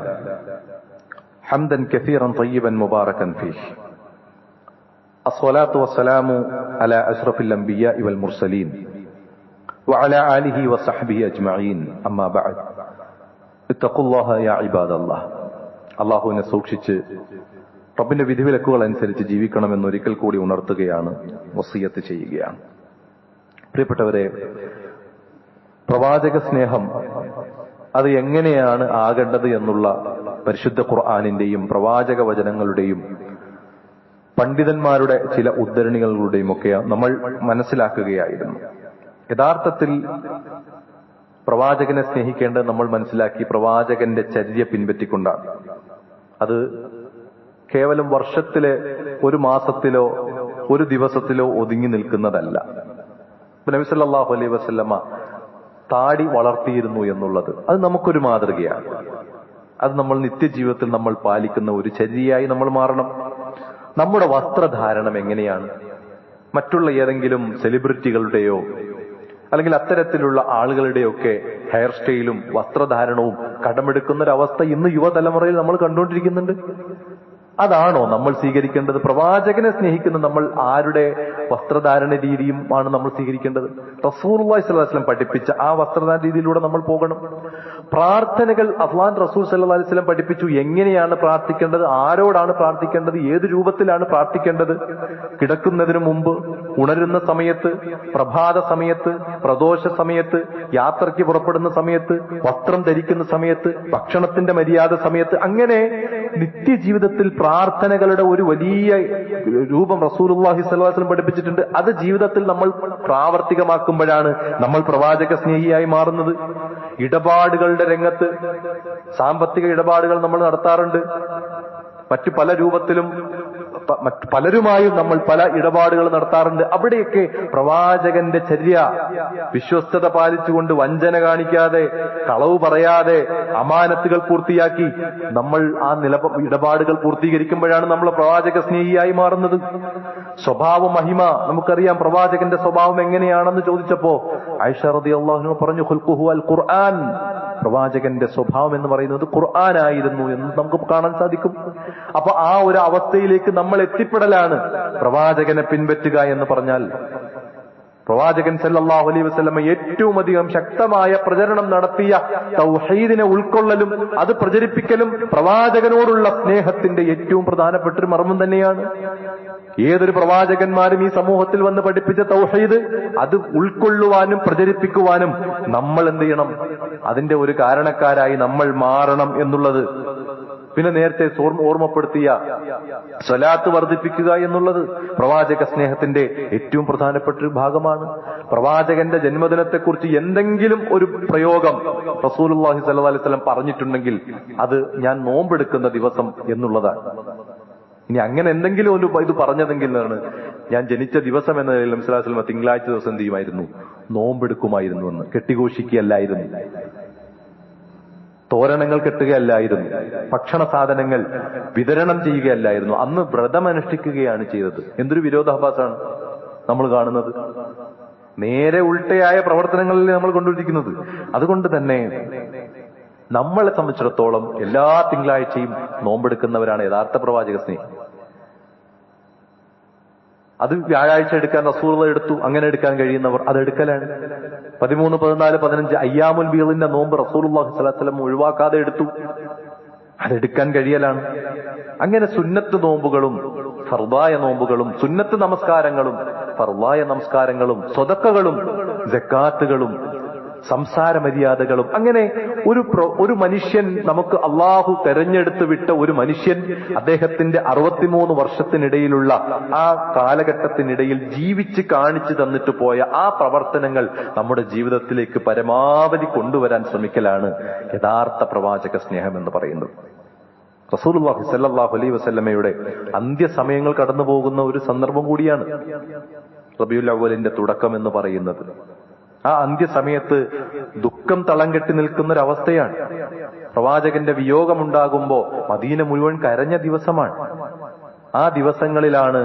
ഹംദൻ കസീറൻ തയ്യിബൻ മുബാറകൻ ഫീഹി അസ്സലാത്തു വസ്സലാമു അലാ അഷ്റഫിൽ അംബിയാഇ വൽ മുർസലീൻ വഅലാ ആലിഹി വസഹ്ബിഹി അജ്മഈൻ അമ്മാ ബഅദ്. ഇത്തഖുല്ലാഹ യാ ഇബാദല്ലാഹ്. അള്ളാഹുവിനെ സൂക്ഷിച്ച് റബ്ബിന്റെ വിധിവിലക്കുകൾ അനുസരിച്ച് ജീവിക്കണമെന്ന് ഒരിക്കൽ കൂടി ഉണർത്തുകയാണ്, വസിയത്ത് ചെയ്യുകയാണ്. പ്രിയപ്പെട്ടവരെ, പ്രവാചക സ്നേഹം അത് എങ്ങനെയാണ് ആകേണ്ടത് എന്നുള്ള പരിശുദ്ധ ഖുർആനിന്റെയും പ്രവാചക വചനങ്ങളുടെയും പണ്ഡിതന്മാരുടെ ചില ഉദ്ധരണികളുടെയും ഒക്കെ നമ്മൾ മനസ്സിലാക്കുകയായിരുന്നു. യഥാർത്ഥത്തിൽ പ്രവാചകനെ സ്നേഹിക്കേണ്ടത് നമ്മൾ മനസ്സിലാക്കി പ്രവാചകന്റെ ചര്യ പിൻപറ്റിക്കൊണ്ടാണ്. അത് കേവലം വർഷത്തിലെ ഒരു മാസത്തിലോ ഒരു ദിവസത്തിലോ ഒതുങ്ങി നിൽക്കുന്നതല്ല. നബി സല്ലല്ലാഹു അലൈഹി വസല്ലമ താടി വളർത്തിയിരുന്നു എന്നുള്ളത് അത് നമുക്കൊരു മാതൃകയാണ്. അത് നമ്മൾ നിത്യജീവിതത്തിൽ നമ്മൾ പാലിക്കുന്ന ഒരു ചര്യയായി നമ്മൾ മാറണം. നമ്മുടെ വസ്ത്രധാരണം എങ്ങനെയാണ്? മറ്റുള്ള ഏതെങ്കിലും സെലിബ്രിറ്റികളുടെയോ അല്ലെങ്കിൽ അത്തരത്തിലുള്ള ആളുകളുടെയൊക്കെ ഹെയർ സ്റ്റൈലും വസ്ത്രധാരണവും കടമെടുക്കുന്ന ഒരു അവസ്ഥ ഇന്ന് യുവതലമുറയിൽ നമ്മൾ കണ്ടുകൊണ്ടിരിക്കുന്നുണ്ട്. അതാണോ നമ്മൾ സ്വീകരിക്കേണ്ടത്? പ്രവാചകനെ സ്നേഹിക്കുന്ന നമ്മൾ ആരുടെ വസ്ത്രധാരണ രീതിയും ആണ് നമ്മൾ സ്വീകരിക്കേണ്ടത്? റസൂലുള്ളാഹി സ്വല്ലല്ലാഹു അലൈഹി വസല്ലം പഠിപ്പിച്ച ആ വസ്ത്രധാരണ രീതിയിലൂടെ നമ്മൾ പോകണം. പ്രാർത്ഥനകൾ അല്ലാഹു റസൂൽ സ്വല്ലല്ലാഹു അലൈഹി വസല്ലം പഠിപ്പിച്ചു. എങ്ങനെയാണ് പ്രാർത്ഥിക്കേണ്ടത്, ആരോടാണ് പ്രാർത്ഥിക്കേണ്ടത്, ഏത് രൂപത്തിലാണ് പ്രാർത്ഥിക്കേണ്ടത്? കിടക്കുന്നതിന് മുമ്പ്, ഉണരുന്ന സമയത്ത്, പ്രഭാത സമയത്ത്, പ്രദോഷ സമയത്ത്, യാത്രയ്ക്ക് പുറപ്പെടുന്ന സമയത്ത്, വസ്ത്രം ധരിക്കുന്ന സമയത്ത്, ഭക്ഷണത്തിന്റെ മര്യാദ സമയത്ത്, അങ്ങനെ നിത്യജീവിതത്തിൽ പ്രാർത്ഥനകളുടെ ഒരു വലിയ രൂപം റസൂലുള്ളാഹി സ്വല്ലല്ലാഹു അലൈഹി വസല്ലം പഠിപ്പിച്ചിട്ടുണ്ട്. അത് ജീവിതത്തിൽ നമ്മൾ പ്രാവർത്തികമാക്കുമ്പോഴാണ് നമ്മൾ പ്രവാചക സ്നേഹിയായി മാറുന്നത്. ഇടപാടുകളുടെ രംഗത്ത് സാമ്പത്തിക ഇടപാടുകൾ നമ്മൾ നടത്താറുണ്ട്. മറ്റു പല രൂപത്തിലും പലരുമായും നമ്മൾ പല ഇടപാടുകൾ നടത്താറുണ്ട്. അവിടെയൊക്കെ പ്രവാചകന്റെ ചര്യ, വിശ്വസ്തത പാലിച്ചുകൊണ്ട് വഞ്ചന കാണിക്കാതെ, കളവ് പറയാതെ, അമാനത്തുകൾ പൂർത്തിയാക്കി നമ്മൾ ആ ഇടപാടുകൾ പൂർത്തീകരിക്കുമ്പോഴാണ് നമ്മൾ പ്രവാചക സ്നേഹിയായി മാറുന്നത്. സ്വഭാവ മഹിമ നമുക്കറിയാം. പ്രവാചകന്റെ സ്വഭാവം എങ്ങനെയാണെന്ന് ചോദിച്ചപ്പോ ആയിഷ റളിയല്ലാഹു അൻഹ പറഞ്ഞു, ഖുൽഖുഹു അൽ ഖുർആൻ. പ്രവാചകന്റെ സ്വഭാവം എന്ന് പറയുന്നത് ഖുർആനായിരുന്നു എന്ന് നമുക്ക് കാണാൻ സാധിക്കും. അപ്പൊ ആ ഒരു അവസ്ഥയിലേക്ക് നമ്മൾ എത്തിപ്പെടലാണ് പ്രവാചകനെ പിൻപറ്റുക എന്ന് പറഞ്ഞാൽ. പ്രവാചകൻ സല്ലല്ലാഹു അലൈഹി വസല്ലമ ഏറ്റവും അധികം ശക്തമായ പ്രചരണം നടത്തിയ തൗഹീദിനെ ഉൾക്കൊള്ളലും അത് പ്രചരിപ്പിക്കലും പ്രവാചകനോടുള്ള സ്നേഹത്തിന്റെ ഏറ്റവും പ്രധാനപ്പെട്ട ഒരു മർമ്മം തന്നെയാണ്. ഏതൊരു പ്രവാചകന്മാരും ഈ സമൂഹത്തിൽ വന്ന് പഠിപ്പിച്ച തൗഹീദ് അത് ഉൾക്കൊള്ളുവാനും പ്രചരിപ്പിക്കുവാനും നമ്മൾ എന്ത് ചെയ്യണം? അതിന്റെ ഒരു കാരണക്കാരായി നമ്മൾ മാറണം എന്നുള്ളത് പിന്നെ നേരത്തെ ഓർമ്മപ്പെടുത്തിയ സ്വലാത്ത് വർദ്ധിപ്പിക്കുക എന്നുള്ളത് പ്രവാചക സ്നേഹത്തിന്റെ ഏറ്റവും പ്രധാനപ്പെട്ട ഒരു ഭാഗമാണ്. പ്രവാചകന്റെ ജന്മദിനത്തെക്കുറിച്ച് എന്തെങ്കിലും ഒരു പ്രയോഗം റസൂലുള്ളാഹി സ്വല്ലല്ലാഹു അലൈഹി വസല്ലം പറഞ്ഞിട്ടുണ്ടെങ്കിൽ അത് ഞാൻ നോമ്പെടുക്കുന്ന ദിവസം എന്നുള്ളതാണ്. ഇനി അങ്ങനെ എന്തെങ്കിലും ഒരു ഇത് പറഞ്ഞതെങ്കിൽ ഞാൻ ജനിച്ച ദിവസം എന്ന നിലയിൽ നബി സ്വല്ലല്ലാഹു അലൈഹി വസല്ലം തിങ്കളാഴ്ച ദിവസം എന്ത് ചെയ്യുമായിരുന്നു? നോമ്പെടുക്കുമായിരുന്നു എന്ന്. കെട്ടിഘോഷിക്കുകയല്ലായിരുന്നു, തോരണങ്ങൾ കെട്ടുകയല്ലായിരുന്നു, ഭക്ഷണ സാധനങ്ങൾ വിതരണം ചെയ്യുകയല്ലായിരുന്നു. അന്ന് വ്രതമനുഷ്ഠിക്കുകയാണ് ചെയ്തത്. എന്തൊരു വിരോധാഭാസമാണ് നമ്മൾ കാണുന്നത്. നേരെ ഉൾട്ടയായ പ്രവർത്തനങ്ങളിൽ നമ്മൾ കൊണ്ടുവരിക്കുന്നത്. അതുകൊണ്ട് തന്നെ നമ്മളെ സംബന്ധിച്ചിടത്തോളം എല്ലാ തിങ്കളാഴ്ചയും നോമ്പെടുക്കുന്നവരാണ് യഥാർത്ഥ പ്രവാചക സ്നേഹി. അത് വ്യാഴാഴ്ച എടുക്കാൻ റസൂലുള്ളാഹി എടുത്തു. അങ്ങനെ എടുക്കാൻ കഴിയുന്നവർ അത് എടുക്കലാണ്. 13, 14, 15 അയ്യാമുൽ ബീളിന്റെ നോമ്പ് റസൂലുള്ളാഹി സ്വല്ലല്ലാഹു അലൈഹി വസല്ലം ഒഴിവാക്കാതെ എടുത്തു. അതെടുക്കാൻ കഴിയലാണ്. അങ്ങനെ സുന്നത്ത് നോമ്പുകളും ഫർദായ നോമ്പുകളും സുന്നത്ത് നമസ്കാരങ്ങളും ഫർദായ നമസ്കാരങ്ങളും സ്വതക്കകളും സക്കാത്തുകളും സംസാര മര്യാദകളും, അങ്ങനെ ഒരു മനുഷ്യൻ, നമുക്ക് അള്ളാഹു തെരഞ്ഞെടുത്ത് വിട്ട ഒരു മനുഷ്യൻ അദ്ദേഹത്തിന്റെ 63 വർഷത്തിനിടയിലുള്ള ആ കാലഘട്ടത്തിനിടയിൽ ജീവിച്ച് കാണിച്ചു തന്നിട്ട് പോയ ആ പ്രവർത്തനങ്ങൾ നമ്മുടെ ജീവിതത്തിലേക്ക് പരമാവധി കൊണ്ടുവരാൻ ശ്രമിക്കലാണ് യഥാർത്ഥ പ്രവാചക സ്നേഹം എന്ന് പറയുന്നത്. റസൂലുള്ളാഹി സ്വല്ലല്ലാഹു അലൈഹി വസല്ലമയുടെ അന്ത്യസമയങ്ങൾ കടന്നു പോകുന്ന ഒരു സന്ദർഭം കൂടിയാണ് റബീഉൽ അവ്വലിന്റെ തുടക്കം എന്ന് പറയുന്നത്. ആ അന്ത്യസമയത്ത് ദുഃഖം തളം കെട്ടി നിൽക്കുന്ന ഒരവസ്ഥയാണ്. പ്രവാചകന്റെ വിയോഗമുണ്ടാകുമ്പോ മദീന മുഴുവൻ കരഞ്ഞ ദിവസമാണ്. ആ ദിവസങ്ങളിലാണ്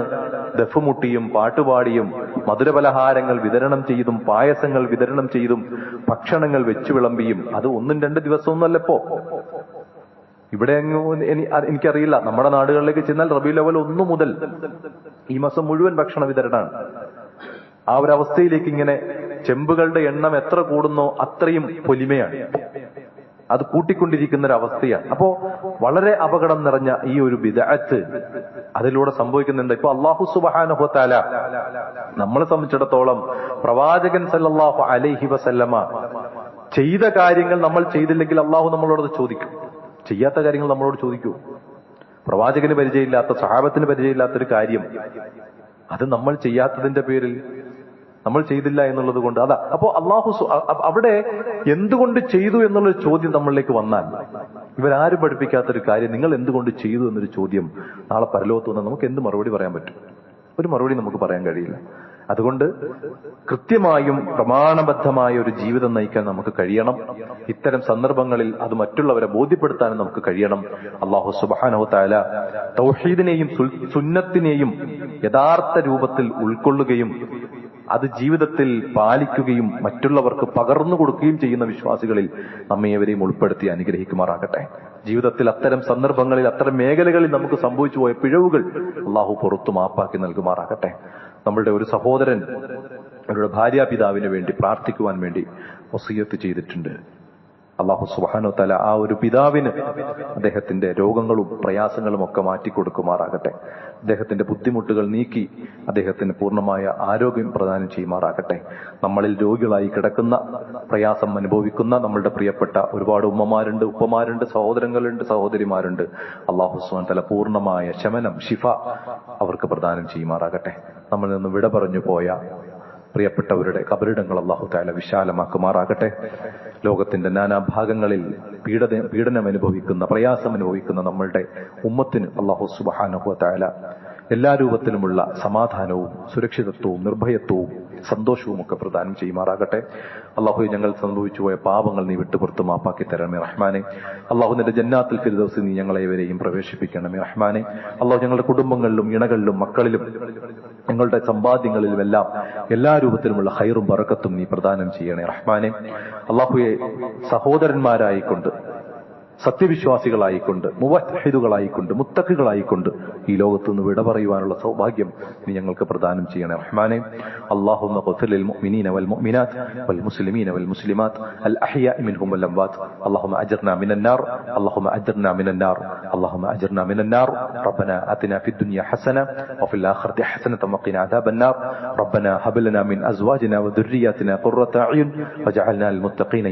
ദഫുമുട്ടിയും പാട്ടുപാടിയും മധുരപലഹാരങ്ങൾ വിതരണം ചെയ്തും പായസങ്ങൾ വിതരണം ചെയ്തും ഭക്ഷണങ്ങൾ വെച്ചു വിളമ്പിയും. അത് 1-2 ദിവസമൊന്നുമല്ലപ്പോ. ഇവിടെ എനിക്കറിയില്ല, നമ്മുടെ നാടുകളിലേക്ക് ചെന്നാൽ റബീഉൽ അവ്വൽ 1 മുതൽ ഈ മാസം മുഴുവൻ ഭക്ഷണ വിതരണമാണ്. ആ ഒരു അവസ്ഥയിലേക്ക് ഇങ്ങനെ ചെമ്പുകളുടെ എണ്ണം എത്ര കൂടുന്നോ അത്രയും പൊലിമയാണ്. അത് കൂട്ടിക്കൊണ്ടിരിക്കുന്ന ഒരു അവസ്ഥയാണ്. അപ്പോ വളരെ അപകടം നിറഞ്ഞ ഈ ഒരു ബിദ്അത്ത് അതിലൂടെ സംഭവിക്കുന്നുണ്ട്. ഇപ്പൊ അല്ലാഹു സുബ്ഹാനഹു വ തആല നമ്മളെ സംബന്ധിച്ചിടത്തോളം പ്രവാചകൻ സല്ലല്ലാഹു അലൈഹി വസല്ലമ ചെയ്ത കാര്യങ്ങൾ നമ്മൾ ചെയ്തില്ലെങ്കിൽ അല്ലാഹു നമ്മളോട് ചോദിക്കും. ചെയ്യാത്ത കാര്യങ്ങൾ നമ്മളോട് ചോദിക്കൂ? പ്രവാചകന് പരിചയമില്ലാത്ത, സഹാബത്തിന് പരിചയമില്ലാത്തൊരു കാര്യം അത് നമ്മൾ ചെയ്യാത്തതിന്റെ പേരിൽ നമ്മൾ ചെയ്തില്ല എന്നുള്ളത് കൊണ്ട് അതാ. അപ്പോ അള്ളാഹു അവിടെ എന്തുകൊണ്ട് ചെയ്തു എന്നുള്ളൊരു ചോദ്യം നമ്മളിലേക്ക് വന്നാൽ, ഇവരാരും പഠിപ്പിക്കാത്തൊരു കാര്യം നിങ്ങൾ എന്തുകൊണ്ട് ചെയ്തു എന്നൊരു ചോദ്യം നാളെ പരലോകത്ത് വന്നാൽ നമുക്ക് എന്ത് മറുപടി പറയാൻ പറ്റും? ഒരു മറുപടി നമുക്ക് പറയാൻ കഴിയില്ല. അതുകൊണ്ട് കൃത്യമായും പ്രമാണബദ്ധമായ ഒരു ജീവിതം നയിക്കാൻ നമുക്ക് കഴിയണം. ഇത്തരം സന്ദർഭങ്ങളിൽ അത് മറ്റുള്ളവരെ ബോധ്യപ്പെടുത്താനും നമുക്ക് കഴിയണം. അല്ലാഹു സുബ്ഹാനഹു വ തആല തൗഹീദിനെയും സുന്നത്തിനെയും യഥാർത്ഥ രൂപത്തിൽ ഉൾക്കൊള്ളുകയും അത് ജീവിതത്തിൽ പാലിക്കുകയും മറ്റുള്ളവർക്ക് പകർന്നു കൊടുക്കുകയും ചെയ്യുന്ന വിശ്വാസികളിൽ നമ്മേവരെയും ഉൾപ്പെടുത്തി അനുഗ്രഹിക്കുമാറാകട്ടെ. ജീവിതത്തിൽ അത്തരം സന്ദർഭങ്ങളിൽ, അത്തരം മേഖലകളിൽ നമുക്ക് സംഭവിച്ചു പോയ പിഴവുകൾ അള്ളാഹു പുറത്തു മാപ്പാക്കി നൽകുമാറാകട്ടെ. നമ്മളുടെ ഒരു സഹോദരൻ അവരുടെ ഭാര്യാപിതാവിന് വേണ്ടി പ്രാർത്ഥിക്കുവാൻ വേണ്ടി വസിയത്ത് ചെയ്തിട്ടുണ്ട്. അല്ലാഹു സുബ്ഹാനഹു വ തആല ആ ഒരു പിതാവിന് അദ്ദേഹത്തിന്റെ രോഗങ്ങളും പ്രയാസങ്ങളും ഒക്കെ മാറ്റിക്കൊടുക്കുമാറാകട്ടെ. അദ്ദേഹത്തിന്റെ ബുദ്ധിമുട്ടുകൾ നീക്കി അദ്ദേഹത്തിന് പൂർണ്ണമായ ആരോഗ്യം പ്രദാനം ചെയ്യുമാറാകട്ടെ. നമ്മളിൽ രോഗികളായി കിടക്കുന്ന, പ്രയാസം അനുഭവിക്കുന്ന നമ്മളുടെ പ്രിയപ്പെട്ട ഒരുപാട് ഉമ്മമാരുണ്ട്, ഉപ്പമാരുണ്ട്, സഹോദരങ്ങളുണ്ട്, സഹോദരിമാരുണ്ട്. അല്ലാഹു സുബ്ഹാനഹു വ തആല പൂർണ്ണമായ ശമനം, ശിഫ അവർക്ക് പ്രദാനം ചെയ്യുമാറാകട്ടെ. നമ്മളിൽ നിന്ന് വിട പറഞ്ഞു പോയ പ്രിയപ്പെട്ടവരുടെ ഖബറിടങ്ങൾ അല്ലാഹു തആല വിശാലമാക്കുമാറാകട്ടെ. ലോകത്തിന്റെ നാനാഭാഗങ്ങളിൽ പീഡനം അനുഭവിക്കുന്ന, പ്രയാസം അനുഭവിക്കുന്ന നമ്മളുടെ ഉമ്മത്തിന് അല്ലാഹു സുബ്ഹാനഹു വ തആല എല്ലാ രൂപത്തിലുമുള്ള സമാധാനവും സുരക്ഷിതത്വവും നിർഭയത്വവും സന്തോഷവും ഒക്കെ പ്രദാനം ചെയ്യുമാറാകട്ടെ. അല്ലാഹു ഞങ്ങൾ സംഭവിച്ചു പോയ പാപങ്ങൾ നീ വിട്ടുപുറത്ത് മാപ്പാക്കി തരണമേ റഹ്മാനെ. അല്ലാഹു നിന്റെ ജന്നാത്തുൽ ഫിർദൗസിൽ നീ ഞങ്ങളെവരെയും പ്രവേശിപ്പിക്കണമേ റഹ്മാനെ. അല്ലാഹു ഞങ്ങളുടെ കുടുംബങ്ങളിലും ഇണകളിലും മക്കളിലും ഞങ്ങളുടെ സമ്പാദ്യങ്ങളിലുമെല്ലാം എല്ലാ രൂപത്തിലുമുള്ള ഖൈറും ബറക്കത്തും നീ പ്രദാനം ചെയ്യണേ റഹ്മാനെ. അല്ലാഹുവേ, സഹോദരന്മാരായിക്കൊണ്ട്, സത്യവിശ്വാസികളായിക്കൊണ്ട്, മുവഹ്ഹിദുകളായിക്കൊണ്ട്, മുത്തഖികളായിക്കൊണ്ട് ഈ ലോകത്തുനിന്ന് വിട പറയുവാനുള്ള സൗഭാഗ്യം നീ ഞങ്ങൾക്ക് പ്രദാനം ചെയ്യണേ റഹ്മാനെ. അല്ലാഹുമ്മ ഗ്ഫിർ ലിൽ മുഅ്മിനീന വൽ മുഅ്മിനാത്ത് വൽ മുസ്ലിമീന വൽ മുസ്ലിമാത്ത് അൽ അഹ്യാഇ മിൻഹും വൽ അംവാത്ത്. അല്ലാഹുമ്മ അജ്ർനാ മിനൻ നാർ, അല്ലാഹുമ്മ അജ്ർനാ മിനൻ നാർ, അല്ലാഹുമ്മ അജ്ർനാ മിനൻ നാർ. റബ്ബനാ ആതിനാ ഫിദ് ദുനിയ ഹസന വഫിൽ ആഖിറതി ഹസനത വഖിനാ അദാബൻ നാർ. റബ്ബനാ ഹബ് ലനാ മിൻ അസ്വാജിനാ വദുർരിയാതിനാ ഖുർറത അയുൻ വജഅൽനാ ലിൽ മുത്തഖീന